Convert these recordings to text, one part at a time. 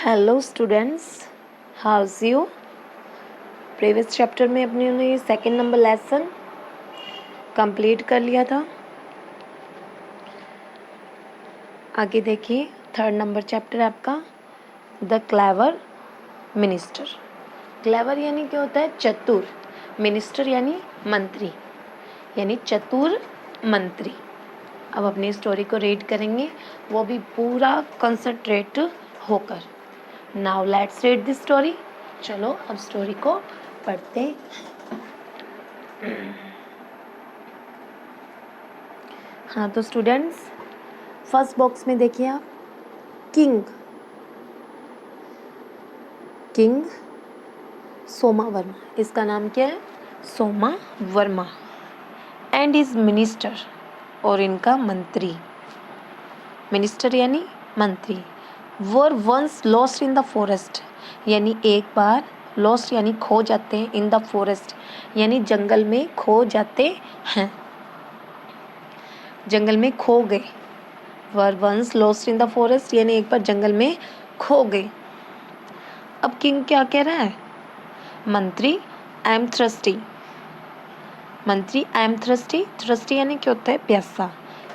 Hello students, house you. Previous chapter में अपने ने सेकंड नंबर लेसन कंप्लीट कर लिया था। आगे देखिए, थर्ड नंबर चैप्टर है आपका द क्लेवर मिनिस्टर। क्लेवर यानी क्या होता है? चतुर। मिनिस्टर यानी मंत्री, यानी चतुर मंत्री। अब अपनी स्टोरी को रीड करेंगे, वो भी पूरा कंसंट्रेट होकर। Now let's read this story. चलो अब स्टोरी को पढ़ते हैं। हाँ तो स्टूडेंट्स, फर्स्ट बॉक्स में देखिए आप, किंग किंग सोमा वर्मा। इसका नाम क्या है? Soma Varma. And is minister, और इनका मंत्री। मिनिस्टर यानी मंत्री। Were once lost in the forest, यानी एक बार लॉस्ट यानी खो जाते हैं, इन द फॉरेस्ट यानी जंगल में खो जाते हैं, जंगल में खो गए। Were once lost in the forest यानी एक बार जंगल में खो गए। अब किंग क्या कह रहा है? मंत्री आई एम थ्रस्टी। मंत्री आई एम थ्रस्टी। थ्रस्टी यानी क्या होता है? प्यासा।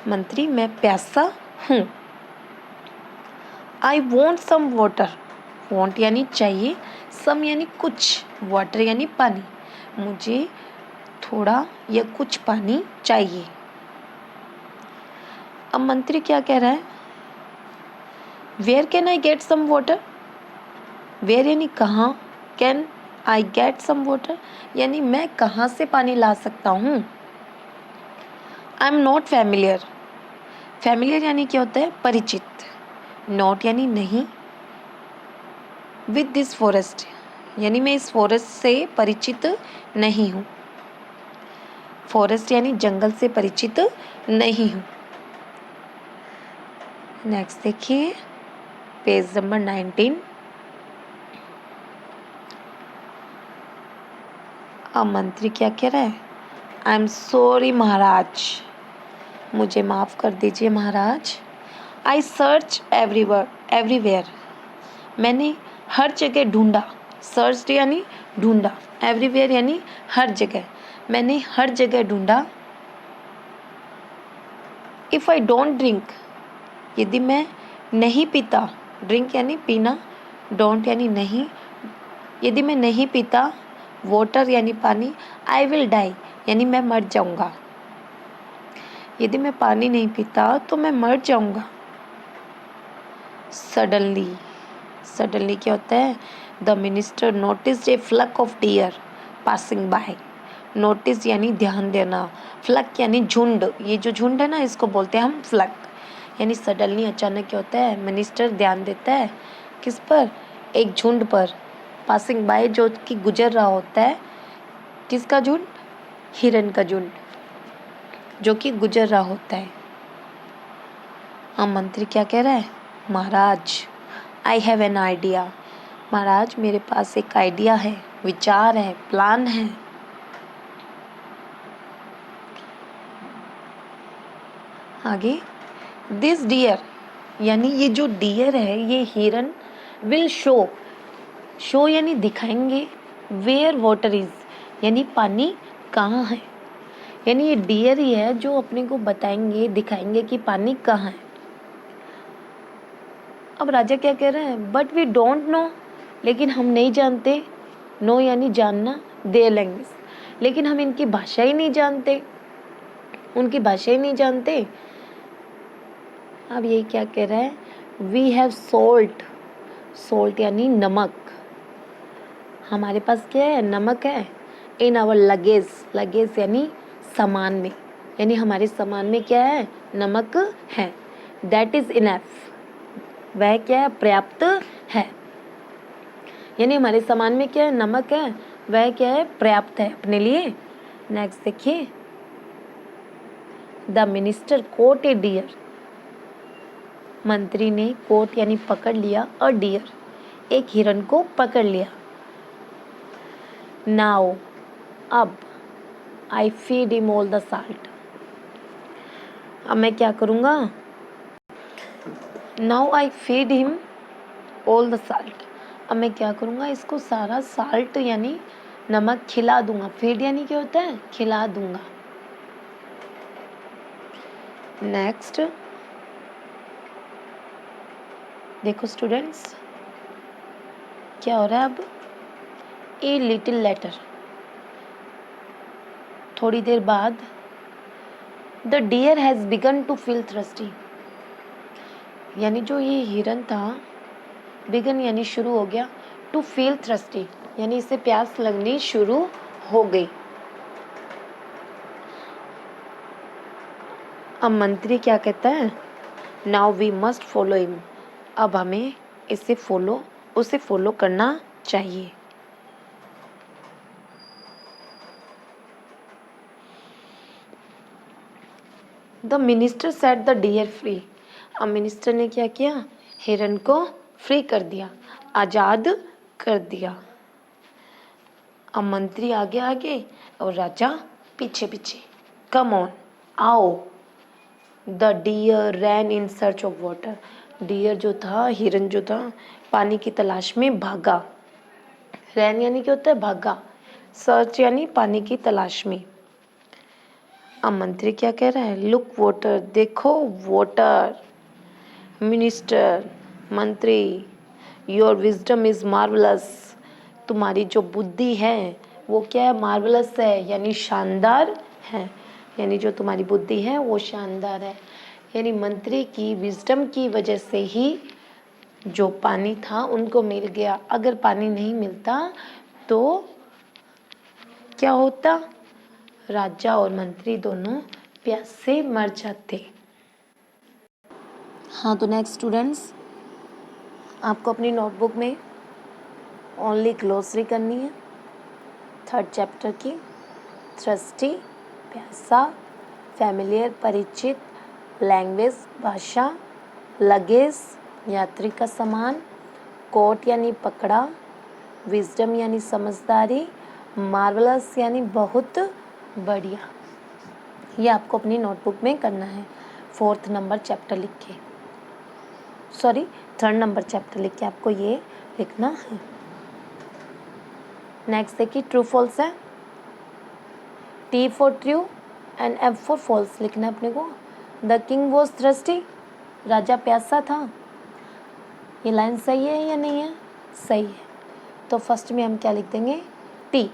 मंत्री मैं प्यासा हूँ। I want some water. Want यानी चाहिए, सम यानी कुछ, वाटर यानी पानी। मुझे थोड़ा या कुछ पानी चाहिए। अब मंत्री क्या कह रहा है? Where can I get some water. Where यानी कहाँ, can I get some water यानी मैं कहाँ से पानी ला सकता हूँ। I am not familiar. Familiar यानी क्या होता है? परिचित। नॉट यानी नहीं। विद दिस फॉरेस्ट यानी मैं इस फॉरेस्ट से परिचित नहीं हूँ। फॉरेस्ट यानी जंगल से परिचित नहीं हूँ। नेक्स्ट देखिए, पेज नंबर 19। अब मंत्री क्या कह रहा है? आई एम सॉरी महाराज। मुझे माफ़ कर दीजिए महाराज। I search everywhere. मैंने हर जगह ढूंढा। सर्च यानी ढूंढा, एवरीवेयर यानी हर जगह। मैंने हर जगह ढूंढा। इफ़ आई डोंट ड्रिंक, यदि मैं नहीं पीता। ड्रिंक यानी पीना, डोंट यानी नहीं। यदि मैं नहीं पीता वाटर यानी पानी, आई विल डाई यानी मैं मर जाऊंगा। यदि मैं पानी नहीं पीता तो मैं मर जाऊंगा। सडनली, सडनली क्या होता है? The minister noticed A flock of dear passing by. Notice यानी ध्यान देना, फ्लक यानी झुंड। ये जो झुंड है ना, इसको बोलते हैं हम फ्लक। यानी सडनली अचानक क्या होता है? मिनिस्टर ध्यान देता है किस पर? एक झुंड पर। पासिंग बाय जो कि गुजर रहा होता है। किसका झुंड? हिरन का झुंड जो कि गुजर रहा होता है। अब मंत्री क्या कह रहा है? महाराज आई हैव एन आइडिया। महाराज मेरे पास एक आइडिया है, विचार है, प्लान है। आगे, दिस डियर यानी ये जो डियर है, ये हिरन, विल शो। शो यानी दिखाएंगे, वेयर वाटर इज यानी पानी कहाँ है। यानी ये डियर ही है जो अपने को बताएंगे, दिखाएंगे कि पानी कहाँ है। अब राजा क्या कह रहे हैं? बट वी डोंट नो, लेकिन हम नहीं जानते। नो यानी जानना, देयर लैंग्वेज, लेकिन हम इनकी भाषा ही नहीं जानते, उनकी भाषा ही नहीं जानते। अब ये क्या कह रहा है? We have salt. सोल्ट यानी नमक। हमारे पास क्या है? नमक है। इन आवर लगेज, लगेज यानी सामान में, यानी हमारे सामान में क्या है? नमक है। दैट इज इनफ, वह क्या है? पर्याप्त है। यानी हमारे सामान में क्या है? नमक है, वह क्या है? पर्याप्त है अपने लिए। नेक्स्ट देखिए, the minister caught a deer. मंत्री ने कोट यानी पकड़ लिया, अ डियर एक हिरन को पकड़ लिया। नाउ अब, I feed him all the salt. अब मैं क्या करूँगा? Now I feed him all the salt. अब मैं क्या करूँगा, इसको सारा साल्ट यानी नमक खिला दूंगा। फीड यानी क्या होता है, खिला दूंगा। नेक्स्ट देखो स्टूडेंट्स क्या हो रहा है अब, ए लिटिल लेटर। थोड़ी देर बाद the deer has begun to feel thirsty, यानी जो ये हिरन था, बिगन यानी शुरू हो गया, टू फील थ्रस्टी यानी इसे प्यास लगनी शुरू हो गई। अब मंत्री क्या कहता है, now we must follow him, अब हमें उसे फॉलो करना चाहिए। The minister set the deer free, अब मिनिस्टर ने क्या किया, हिरन को फ्री कर दिया, आज़ाद कर दिया। अब मंत्री आगे आगे और राजा पीछे पीछे। कम ऑन, आओ। The deer ran in search of water, deer जो था, हिरन जो था, पानी की तलाश में भागा। रैन यानी क्या होता है, भागा। सर्च यानी पानी की तलाश में। अब मंत्री क्या कह रहा है, लुक वाटर, देखो वाटर। मिनिस्टर, मंत्री, योर विजडम इज मार्वलस, तुम्हारी जो बुद्धि है वो क्या है, मार्वलस है यानी शानदार है, यानी जो तुम्हारी बुद्धि है वो शानदार है। यानी मंत्री की विजडम की वजह से ही जो पानी था उनको मिल गया। अगर पानी नहीं मिलता तो क्या होता, राजा और मंत्री दोनों प्यास से मर जाते। हाँ तो नेक्स्ट स्टूडेंट्स, आपको अपनी नोटबुक में ओनली ग्लोसरी करनी है 3rd चैप्टर की। थ्रस्टी प्यासा, फैमिलियर परिचित, लैंग्वेज भाषा, लगेज यात्री का सामान, कोट यानी पकड़ा, विजडम यानी समझदारी, मार्वलस यानी बहुत बढ़िया। ये आपको अपनी नोटबुक में करना है 4th नंबर चैप्टर लिख के, सॉरी 3rd नंबर चैप्टर लिख के आपको ये लिखना है। नेक्स्ट देखिए, ट्रू फॉल्स है, T for true and F for false लिखना है अपने को। द किंग वॉज थ्रस्टी, राजा प्यासा था। ये लाइन सही है या नहीं है, सही है। तो फर्स्ट में हम क्या लिख देंगे, T।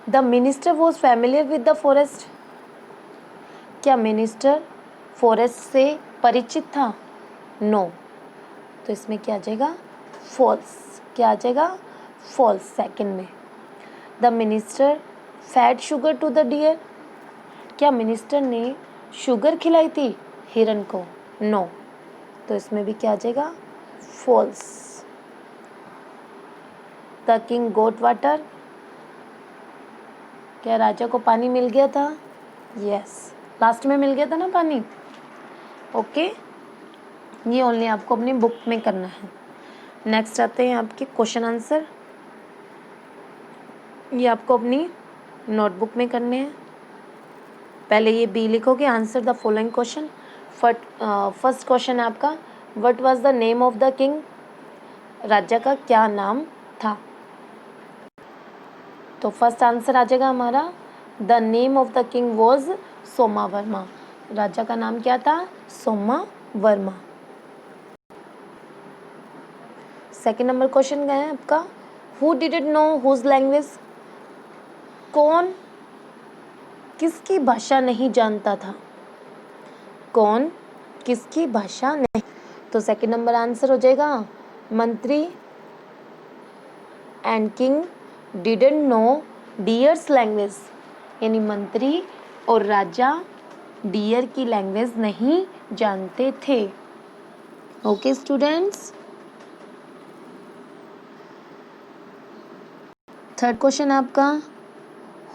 The minister was familiar with the forest, क्या मिनिस्टर फॉरेस्ट से परिचित था, नो। तो इसमें क्या आ जाएगा, फॉल्स। क्या आ जाएगा, फॉल्स सेकंड में। The minister fed sugar to the deer, क्या मिनिस्टर ने शुगर खिलाई थी हिरन को, नो। तो इसमें भी क्या आ जाएगा, false. The king got water, क्या राजा को पानी मिल गया था, यस, लास्ट में मिल गया था ना पानी, ओके। ये ओनली आपको अपनी बुक में करना है। नेक्स्ट आते हैं आपके क्वेश्चन आंसर, ये आपको अपनी नोटबुक में करने हैं। पहले ये बी लिखोगे, answer the following question. First question है आपका, what was the name of the king, राजा का क्या नाम था। तो फर्स्ट आंसर आ जाएगा हमारा, the name of the king was Somavarma, राजा का नाम क्या था, सोमावर्मा। सेकेंड नंबर क्वेश्चन क्या है आपका, who didn't know whose language, कौन किसकी भाषा नहीं जानता था, कौन किसकी भाषा नहीं। तो सेकंड नंबर आंसर हो जाएगा, मंत्री and king didn't know dears language, यानी मंत्री और राजा डियर की लैंग्वेज नहीं जानते थे। ओके स्टूडेंट्स, थर्ड क्वेश्चन आपका,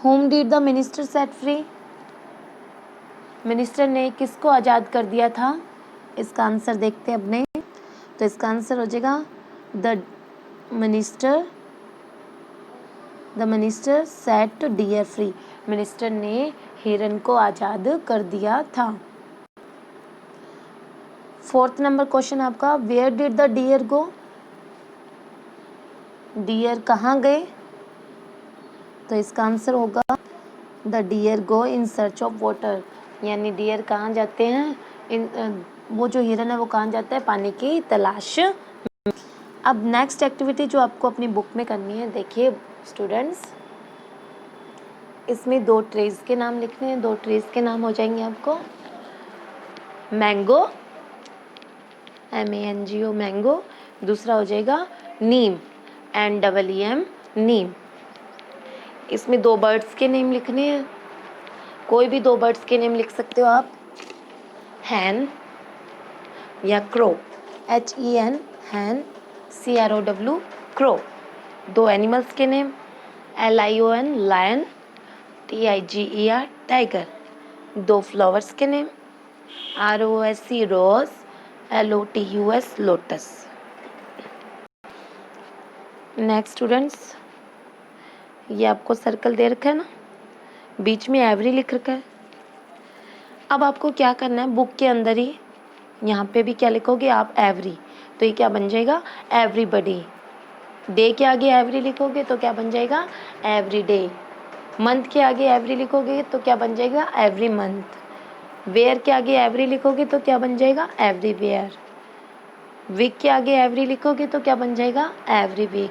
whom did the minister set free, minister ने किसको आज़ाद कर दिया था। इसका आंसर देखते हैं अपने, तो इसका आंसर हो जाएगा the minister set deer free, minister ने हिरन को आज़ाद कर दिया था। 4th नंबर क्वेश्चन आपका, where did the deer go? Deer कहाँ गए? तो इसका आंसर होगा the deer go in search of water, यानी डियर कहाँ जाते हैं, वो जो हिरन है वो कहाँ जाता है, पानी की तलाश। अब नेक्स्ट एक्टिविटी जो आपको अपनी बुक में करनी है, देखिए स्टूडेंट्स, इसमें 2 ट्रीज के नाम लिखने हैं। 2 ट्रीज के नाम हो जाएंगे आपको, मैंगो, MANGO मैंगो, दूसरा हो जाएगा नीम, NEEM नीम। इसमें 2 बर्ड्स के नेम लिखने हैं, कोई भी 2 बर्ड्स के नेम लिख सकते हो आप, हैन या crow, HEN hen, CROW crow. 2 animals के name, LION lion, TIGER tiger. 2 flowers के name, ROSE rose, LOTUS lotus. Next students, ये आपको सर्कल दे रखा है ना, बीच में एवरी लिख रखा है। अब आपको क्या करना है, बुक के अंदर ही यहाँ पे भी क्या लिखोगे आप, एवरी, तो ये क्या बन जाएगा, एवरीबडी। डे के आगे एवरी लिखोगे तो क्या बन जाएगा, एवरी डे। मंथ के आगे एवरी लिखोगे तो क्या बन जाएगा, एवरी मंथ। वेयर के आगे एवरी लिखोगे तो क्या बन जाएगा, एवरी वेयर। वीक के आगे एवरी लिखोगे तो क्या बन जाएगा, एवरी वीक।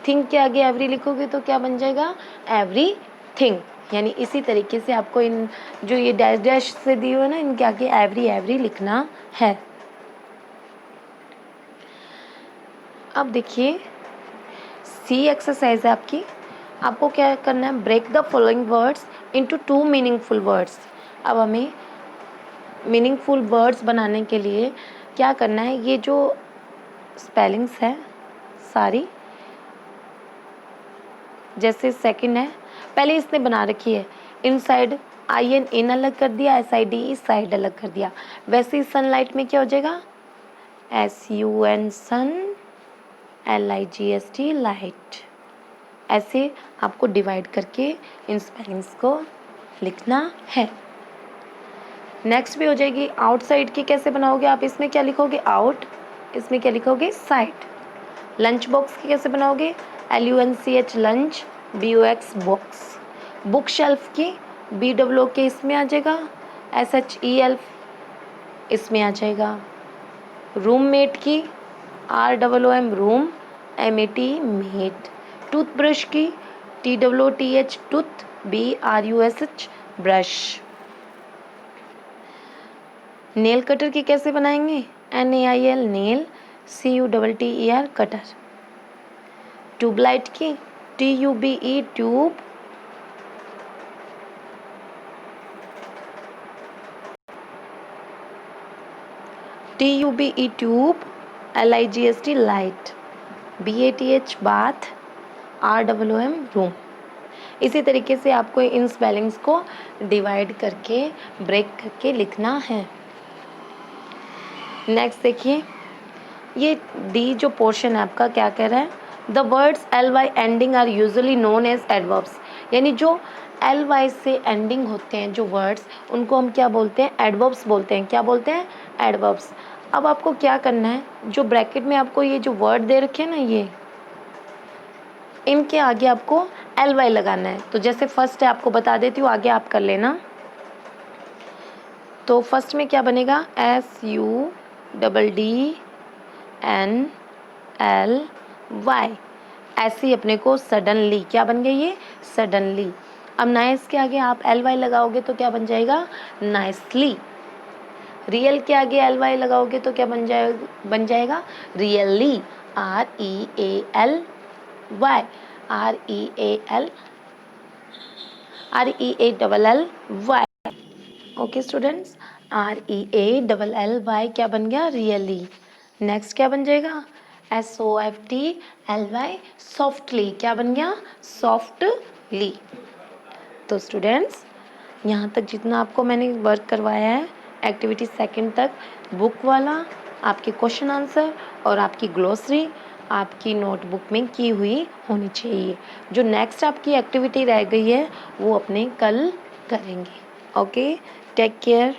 थिंक के आगे एवरी लिखोगे तो क्या बन जाएगा, एवरी थिंग। यानी इसी तरीके से आपको इन जो ये डैश डैश से दिए हुए ना, इनके आगे एवरी एवरी लिखना है। अब देखिए सी एक्सरसाइज है आपकी, आपको क्या करना है, break the following words into 2 meaningful words. अब हमें मीनिंगफुल वर्ड्स बनाने के लिए क्या करना है, ये जो स्पेलिंग्स है सारी, जैसे सेकंड है, पहले इसने बना रखी है, इनसाइड IN इन अलग कर दिया, SID साइड अलग कर दिया। वैसे ही सनलाइट में क्या हो जाएगा, SUN सन, LIGHT लाइट। ऐसे आपको डिवाइड करके इन स्पेलिंग्स को लिखना है। नेक्स्ट भी हो जाएगी, आउटसाइड की कैसे बनाओगे आप, इसमें क्या लिखोगे, आउट, इसमें क्या लिखोगे, साइड। लंच बॉक्स की कैसे बनाओगे, LUNCH lunch, BOX box. Book shelf की BOOK इसमें आ जाएगा, SHEL इसमें आ जाएगा। रूममेट की ROOM room, MAT mate. Toothbrush की TOOTH tooth, BRUSH brush. Nail cutter की कैसे बनाएंगे, NAIL nail, CUTTER cutter. Tubelight की TUBE tube, TUBE tube, LIGHT light, BATH bath, ROOM room. इसी तरीके से आपको इन स्पेलिंग्स को डिवाइड करके ब्रेक करके लिखना है। नेक्स्ट देखिए, ये डी जो पोर्शन है आपका क्या कह रहा है, the words LY ending are usually known as adverbs. यानी जो LY से एंडिंग होते हैं जो वर्ड्स, उनको हम क्या बोलते हैं, एडवर्ब्स बोलते हैं। क्या बोलते हैं, एडवर्ब्स। अब आपको क्या करना है, जो ब्रैकेट में आपको ये जो वर्ड दे रखे हैं ना, ये इनके आगे आपको LY लगाना है। तो जैसे फर्स्ट है, आपको बता देती हूँ, आगे आप कर लेना। तो फर्स्ट में क्या बनेगा, SUDDNLY। ऐसे ही अपने को सडनली, क्या बन गई ये, सडनली। अब नाइस के आगे आप LY लगाओगे तो क्या बन जाएगा, नाइसली। रियल के आगे LY लगाओगे तो क्या बन जाएगा, really, REALY, REALLY। Okay students, REALLY क्या बन गया, रियली। नेक्स्ट क्या बन जाएगा, SOFTLY सॉफ्टली, क्या बन गया, सॉफ्टली। तो स्टूडेंट्स, यहाँ तक जितना आपको मैंने वर्क करवाया है, एक्टिविटी सेकंड तक, बुक वाला, आपके क्वेश्चन आंसर और आपकी ग्लोसरी आपकी नोटबुक में की हुई होनी चाहिए। जो नेक्स्ट आपकी एक्टिविटी रह गई है वो अपने कल करेंगे। Okay, take care.